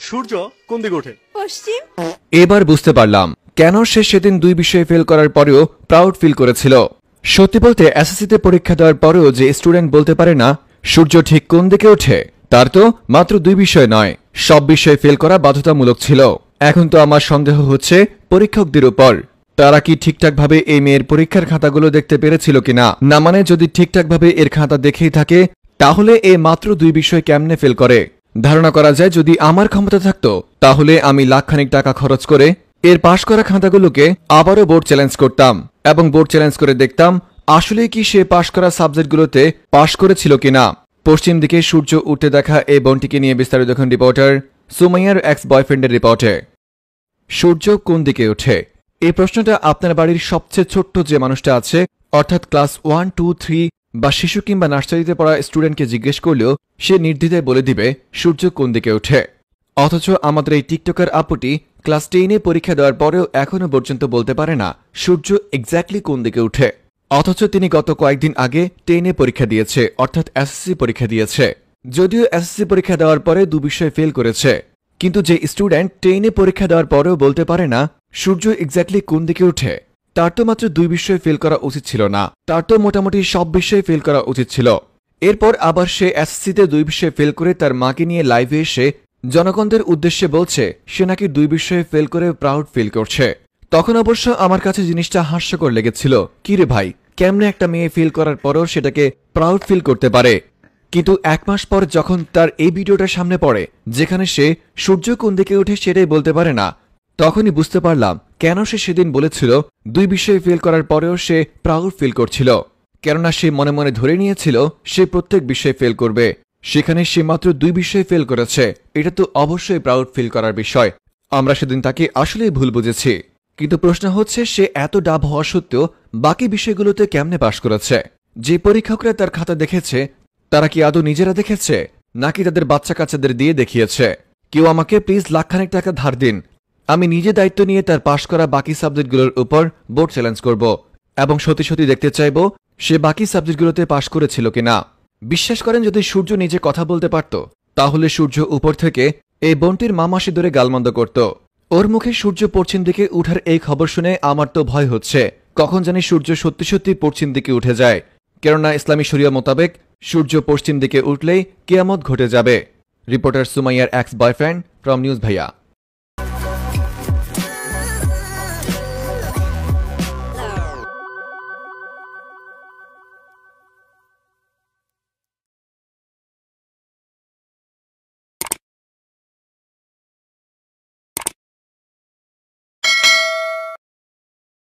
সূর্য কোন দিকে ওঠে? পশ্চিম। এবার বুঝতে পারলাম কেন সে সেদিন দুই বিষয়ে ফেল করার পরেও প্রাউড ফিল করেছিল। সত্যি বলতে এসএসসিতে পরীক্ষা দেওয়ার পরেও যে স্টুডেন্ট বলতে পারে না সূর্য ঠিক কোন দিকে ওঠে, তার তো মাত্র দুই বিষয় নয়, সব বিষয়ে ফেল করা বাধ্যতামূলক ছিল। এখন তো আমার সন্দেহ হচ্ছে পরীক্ষকদের উপর, তারা কি ঠিকঠাকভাবে এই মেয়ের পরীক্ষার খাতাগুলো দেখতে পেরেছিল কিনা। না মানে যদি ঠিকঠাকভাবে এর খাতা দেখেই থাকে তাহলে এ মাত্র দুই বিষয় কেমনে ফেল করে। ধারণা করা যায় যদি আমার ক্ষমতা থাকতো তাহলে আমি লাখখানিক টাকা খরচ করে এর পাশ করা খাতাগুলোকে আবারও বোর্ড চ্যালেঞ্জ করতাম এবং বোর্ড চ্যালেঞ্জ করে দেখতাম আসলে কি সে পাশ করা সাবজেক্টগুলোতে পাশ করেছিল কিনা। পশ্চিম দিকে সূর্য উঠতে দেখা এই বোনটিকে নিয়ে বিস্তারিত দেখুন রিপোর্টার সুমাইয়ার এক্স বয়ফ্রেন্ডের রিপোর্টে। সূর্য কোন দিকে ওঠে এই প্রশ্নটা আপনার বাড়ির সবচেয়ে ছোট্ট যে মানুষটা আছে অর্থাৎ ক্লাস 1, 2, 3 বা শিশু কিংবা নার্সারিতে পড়া স্টুডেন্টকে জিজ্ঞেস করলেও সে নির্দ্বিধায় বলে দিবে সূর্য কোন দিকে ওঠে। অথচ আমাদের এই টিকটকার আপুটি ক্লাস 10-এ পরীক্ষা দেওয়ার পরেও এখনো পর্যন্ত বলতে পারে না সূর্য এক্স্যাক্টলি কোন দিকে ওঠে। অথচ তিনি গত কয়েকদিন আগে 10-এ পরীক্ষা দিয়েছে, অর্থাৎ এসএসসি পরীক্ষা দিয়েছে। যদিও এসএসসি পরীক্ষা দেওয়ার পরে দু বিষয়ে ফেল করেছে, কিন্তু যে স্টুডেন্ট 10-এ পরীক্ষা দেওয়ার পরেও বলতে পারে না সূর্য এক্স্যাক্টলি কোন দিকে ওঠে, তার তো মাত্র দুই বিষয়ে ফেল করা উচিত ছিল না, তার তো মোটামুটি সব বিষয়ে ফেল করা উচিত ছিল। এরপর আবার সে এসএসসিতে দুই বিষয়ে ফেল করে তার মাকে নিয়ে লাইভে এসে জনগণদের উদ্দেশ্যে বলছে সে নাকি দুই বিষয়ে ফেল করে প্রাউড ফিল করছে। তখন অবশ্য আমার কাছে জিনিসটা হাস্যকর লেগেছিল, কি রে ভাই, কেমনে একটা মেয়ে ফেল করার পরও সেটাকে প্রাউড ফিল করতে পারে। কিন্তু এক মাস পর যখন তার এই ভিডিওটা সামনে পড়ে যেখানে সে সূর্য কোন দিকে ওঠে সেটাই বলতে পারে না, তখনই বুঝতে পারলাম কেন সে সেদিন বলেছিল দুই বিষয়ে ফেল করার পরেও সে প্রাউড ফিল করছিল। কেননা সে মনে মনে ধরে নিয়েছিল সে প্রত্যেক বিষয়ে ফেল করবে, সেখানে সে মাত্র দুই বিষয়ে ফেল করেছে, এটা তো অবশ্যই প্রাউড ফিল করার বিষয়। আমরা সেদিন তাকে আসলেই ভুল বুঝেছি। কিন্তু প্রশ্ন হচ্ছে সে এত ডাব হওয়া সত্ত্বেও বাকি বিষয়গুলোতে কেমনে পাশ করেছে। যে পরীক্ষকরা তার খাতা দেখেছে তারা কি আদৌ নিজেরা দেখেছে নাকি তাদের বাচ্চা কাচ্চাদের দিয়ে দেখিয়েছে। কেউ আমাকে প্লিজ লাখখানেক টাকা ধার দিন, আমি নিজে দায়িত্ব নিয়ে তার পাশ করা বাকি সাবজেক্টগুলোর উপর বোর্ড চ্যালেঞ্জ করব এবং সত্যি সত্যি দেখতে চাইব সে বাকি সাবজেক্টগুলোতে পাশ করেছিল কিনা। বিশ্বাস করেন যদি সূর্য নিজে কথা বলতে পারত তাহলে সূর্য উপর থেকে এই বোনটির মামাসি ধরে গালমন্দ করত। ওর মুখে সূর্য পশ্চিম দিকে উঠার এই খবর শুনে আমার তো ভয় হচ্ছে কখন জানি সূর্য সত্যি সত্যি পশ্চিম দিকে উঠে যায়, কেননা ইসলামী শরিয়া মোতাবেক সূর্য পশ্চিম দিকে উঠলেই কিয়ামত ঘটে যাবে। রিপোর্টার সুমাইয়ার এক্স বয়ফ্রেন্ড ফ্রম নিউজ ভাইয়া।